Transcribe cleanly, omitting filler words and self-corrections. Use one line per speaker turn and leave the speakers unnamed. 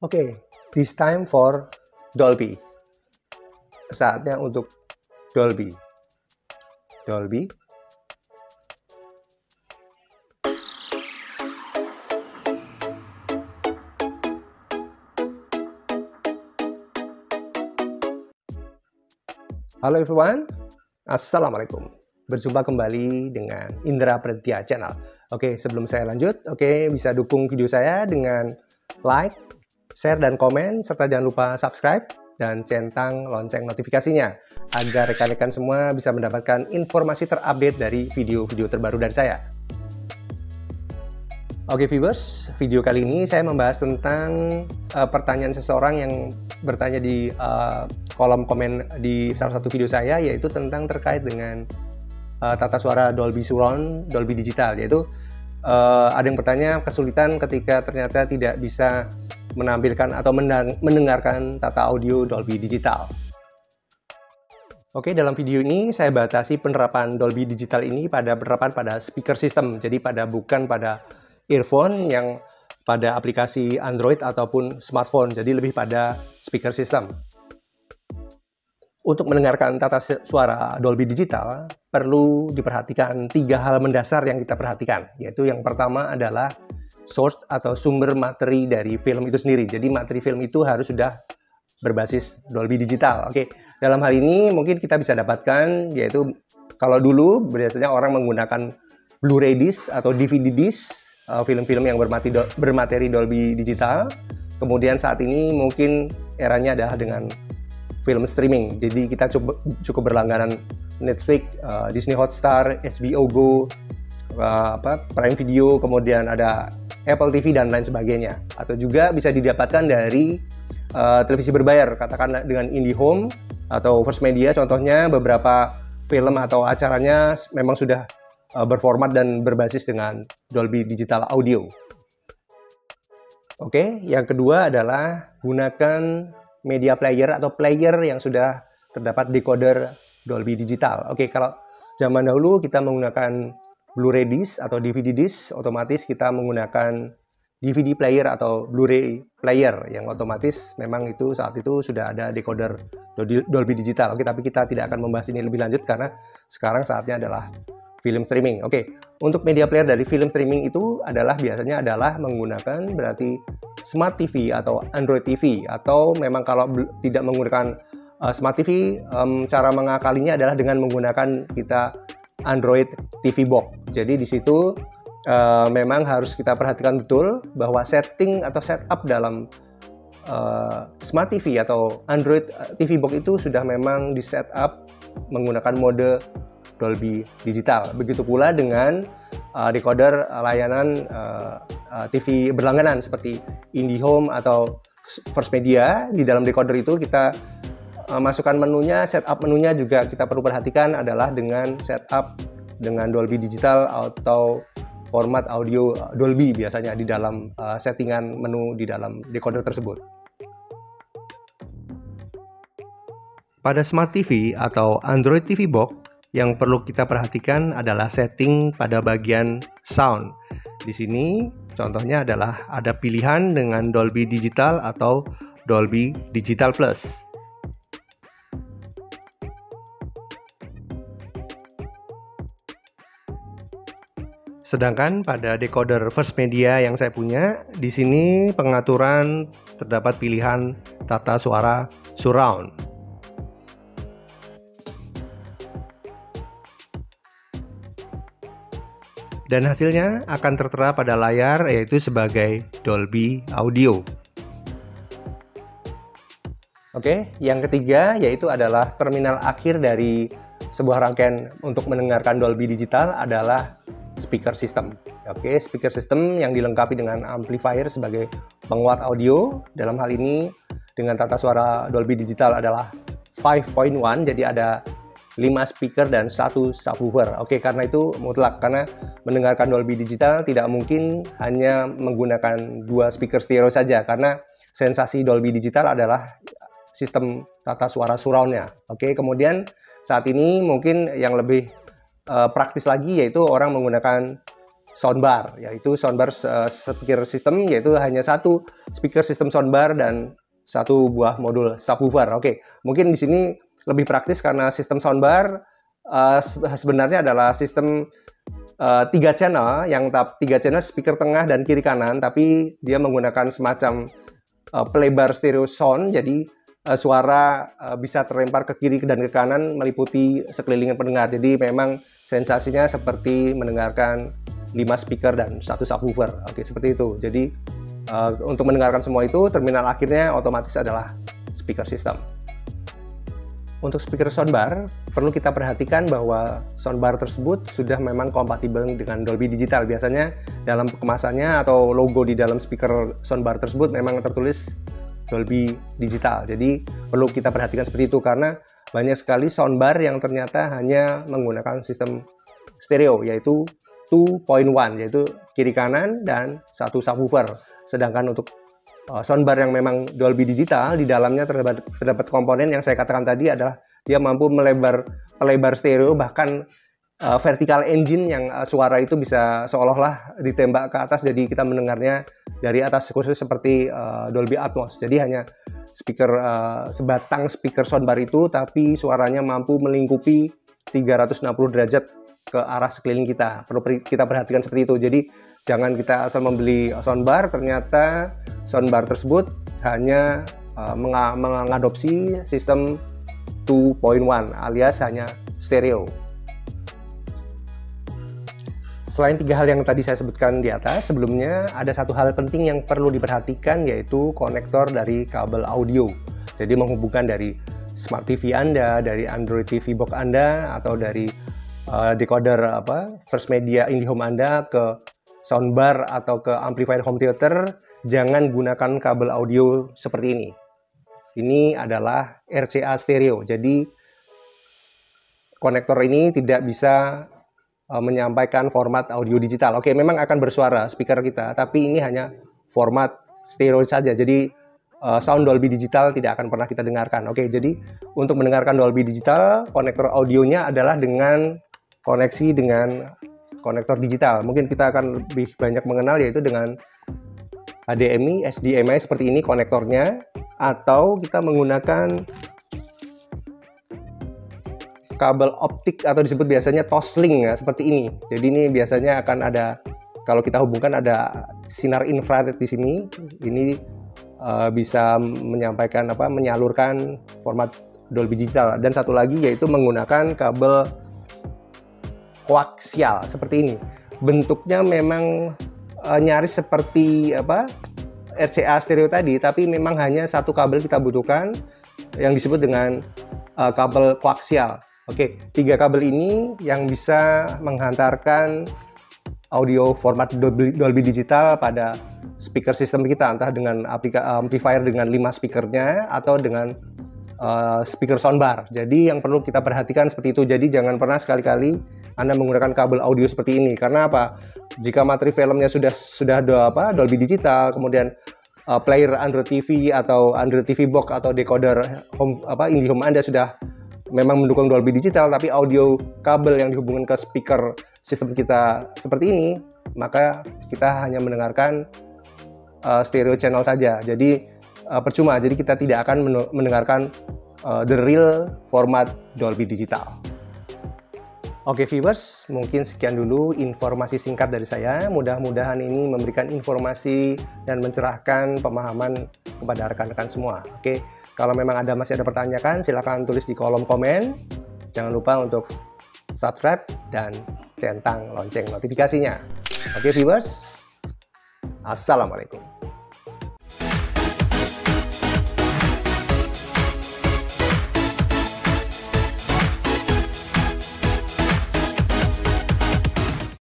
Oke, this time for Dolby. Saatnya untuk Dolby. Dolby. Halo everyone, Assalamualaikum. Berjumpa kembali dengan Indra Praditya Channel. Oke, sebelum saya lanjut, bisa dukung video saya dengan like, share dan komen, serta jangan lupa subscribe dan centang lonceng notifikasinya agar rekan-rekan semua bisa mendapatkan informasi terupdate dari video-video terbaru dari saya. Oke viewers, video kali ini saya membahas tentang pertanyaan seseorang yang bertanya di kolom komen di salah satu video saya, yaitu tentang terkait dengan tata suara Dolby Surround, Dolby Digital, yaitu ada yang bertanya kesulitan ketika ternyata tidak bisa menampilkan atau mendengarkan tata audio Dolby Digital. Oke, dalam video ini saya batasi penerapan Dolby Digital ini pada penerapan pada speaker system, jadi bukan pada earphone yang pada aplikasi Android ataupun smartphone, jadi lebih pada speaker system. Untuk mendengarkan tata suara Dolby Digital, perlu diperhatikan 3 hal mendasar yang kita perhatikan, yaitu yang pertama adalah source atau sumber materi dari film itu sendiri. Jadi materi film itu harus sudah berbasis Dolby Digital. Oke, dalam hal ini mungkin kita bisa dapatkan, yaitu kalau dulu biasanya orang menggunakan Blu-ray disc atau DVD disc, film-film yang bermateri Dolby Digital. Kemudian saat ini mungkin eranya adalah dengan film streaming. Jadi kita cukup berlangganan Netflix, Disney Hotstar, HBO Go, Prime Video, kemudian ada Apple TV dan lain sebagainya. Atau juga bisa didapatkan dari televisi berbayar, katakan dengan IndiHome atau First Media. Contohnya beberapa film atau acaranya memang sudah berformat dan berbasis dengan Dolby Digital Audio. Oke, yang kedua adalah gunakan media player atau player yang sudah terdapat decoder Dolby Digital. Oke, kalau zaman dahulu kita menggunakan Blu-ray disc atau DVD disc, otomatis kita menggunakan DVD player atau Blu-ray player yang otomatis memang itu saat itu sudah ada decoder Dolby Digital. Oke, tapi kita tidak akan membahas ini lebih lanjut karena sekarang saatnya adalah film streaming. Oke, untuk media player dari film streaming itu biasanya adalah menggunakan berarti Smart TV atau Android TV, atau memang kalau tidak menggunakan Smart TV, cara mengakalinya adalah dengan menggunakan kita Android TV Box. Jadi di situ memang harus kita perhatikan betul bahwa setting atau setup dalam Smart TV atau Android TV Box itu sudah memang di setup menggunakan mode Dolby Digital. Begitu pula dengan decoder layanan TV berlangganan seperti IndiHome atau First Media. Di dalam decoder itu kita masukkan menunya, setup menunya juga kita perlu perhatikan adalah dengan setup dengan Dolby Digital atau format audio Dolby biasanya di dalam settingan menu di dalam decoder tersebut. Pada Smart TV atau Android TV Box, yang perlu kita perhatikan adalah setting pada bagian sound. Di sini contohnya adalah ada pilihan dengan Dolby Digital atau Dolby Digital Plus. Sedangkan pada decoder First Media yang saya punya, di sini pengaturan terdapat pilihan tata suara surround. Dan hasilnya akan tertera pada layar, yaitu sebagai Dolby Audio. Oke, yang ketiga yaitu adalah terminal akhir dari sebuah rangkaian untuk mendengarkan Dolby Digital adalah speaker system. Oke, speaker system yang dilengkapi dengan amplifier sebagai penguat audio. Dalam hal ini dengan tata suara Dolby Digital adalah 5.1, jadi ada 5 speaker dan 1 subwoofer. Oke, karena itu mutlak, karena mendengarkan Dolby Digital tidak mungkin hanya menggunakan 2 speaker stereo saja, karena sensasi Dolby Digital adalah sistem tata suara surround-nya. Oke, kemudian saat ini mungkin yang lebih praktis lagi yaitu orang menggunakan soundbar, yaitu soundbar speaker system, yaitu hanya satu speaker system soundbar dan satu buah modul subwoofer. Oke, mungkin di sini lebih praktis karena sistem soundbar sebenarnya adalah sistem 3 channel, yang 3 channel speaker tengah dan kiri kanan, tapi dia menggunakan semacam pelebar stereo sound, jadi suara bisa terlempar ke kiri dan ke kanan meliputi sekeliling pendengar. Jadi memang sensasinya seperti mendengarkan 5 speaker dan 1 subwoofer. Oke, seperti itu. Jadi untuk mendengarkan semua itu, terminal akhirnya otomatis adalah speaker system. Untuk speaker soundbar, perlu kita perhatikan bahwa soundbar tersebut sudah memang kompatibel dengan Dolby Digital. Biasanya dalam kemasannya atau logo di dalam speaker soundbar tersebut memang tertulis Dolby Digital. Jadi perlu kita perhatikan seperti itu karena banyak sekali soundbar yang ternyata hanya menggunakan sistem stereo, yaitu 2.1, yaitu kiri kanan dan 1 subwoofer. Sedangkan untuk soundbar yang memang Dolby Digital, di dalamnya terdapat komponen yang saya katakan tadi adalah dia mampu melebar stereo, bahkan vertical engine yang suara itu bisa seolah-olah ditembak ke atas, jadi kita mendengarnya dari atas khusus seperti Dolby Atmos. Jadi hanya sebatang speaker soundbar itu, tapi suaranya mampu melingkupi 360 derajat ke arah sekeliling kita. Perlu kita perhatikan seperti itu. Jadi jangan kita asal membeli soundbar, ternyata soundbar tersebut hanya mengadopsi sistem 2.1 alias hanya stereo. Selain 3 hal yang tadi saya sebutkan di atas, sebelumnya ada satu hal penting yang perlu diperhatikan, yaitu konektor dari kabel audio. Jadi menghubungkan dari Smart TV Anda, dari Android TV Box Anda, atau dari decoder First Media IndiHome Anda ke soundbar atau ke amplifier home theater, jangan gunakan kabel audio seperti ini. Ini adalah RCA stereo, jadi konektor ini tidak bisa menyampaikan format audio digital. Oke, memang akan bersuara speaker kita, tapi ini hanya format stereo saja. Jadi sound Dolby Digital tidak akan pernah kita dengarkan. Oke, jadi untuk mendengarkan Dolby Digital, konektor audionya adalah dengan koneksi dengan konektor digital. Mungkin kita akan lebih banyak mengenal yaitu dengan HDMI, HDMI seperti ini konektornya, atau kita menggunakan kabel optik atau disebut biasanya Toslink ya, seperti ini. Jadi ini biasanya akan ada, kalau kita hubungkan ada sinar infrared di sini. Ini bisa menyampaikan menyalurkan format Dolby Digital. Dan satu lagi yaitu menggunakan kabel koaksial seperti ini. Bentuknya memang nyaris seperti RCA stereo tadi, tapi memang hanya satu kabel kita butuhkan yang disebut dengan kabel koaksial. Oke, 3 kabel ini yang bisa menghantarkan audio format Dolby Digital pada speaker system kita, entah dengan amplifier dengan 5 speakernya atau dengan speaker soundbar. Jadi yang perlu kita perhatikan seperti itu. Jadi jangan pernah sekali-kali Anda menggunakan kabel audio seperti ini. Karena apa? Jika materi filmnya sudah Dolby Digital, kemudian player Android TV atau Android TV Box atau decoder IndiHome Anda sudah memang mendukung Dolby Digital, tapi audio kabel yang dihubungkan ke speaker sistem kita seperti ini, maka kita hanya mendengarkan stereo channel saja. Jadi percuma. Jadi kita tidak akan mendengarkan the real format Dolby Digital. Oke viewers, mungkin sekian dulu informasi singkat dari saya. Mudah-mudahan ini memberikan informasi dan mencerahkan pemahaman kepada rekan-rekan semua. Oke, kalau memang masih ada pertanyaan, silakan tulis di kolom komen. Jangan lupa untuk subscribe dan centang lonceng notifikasinya. Oke viewers, assalamualaikum.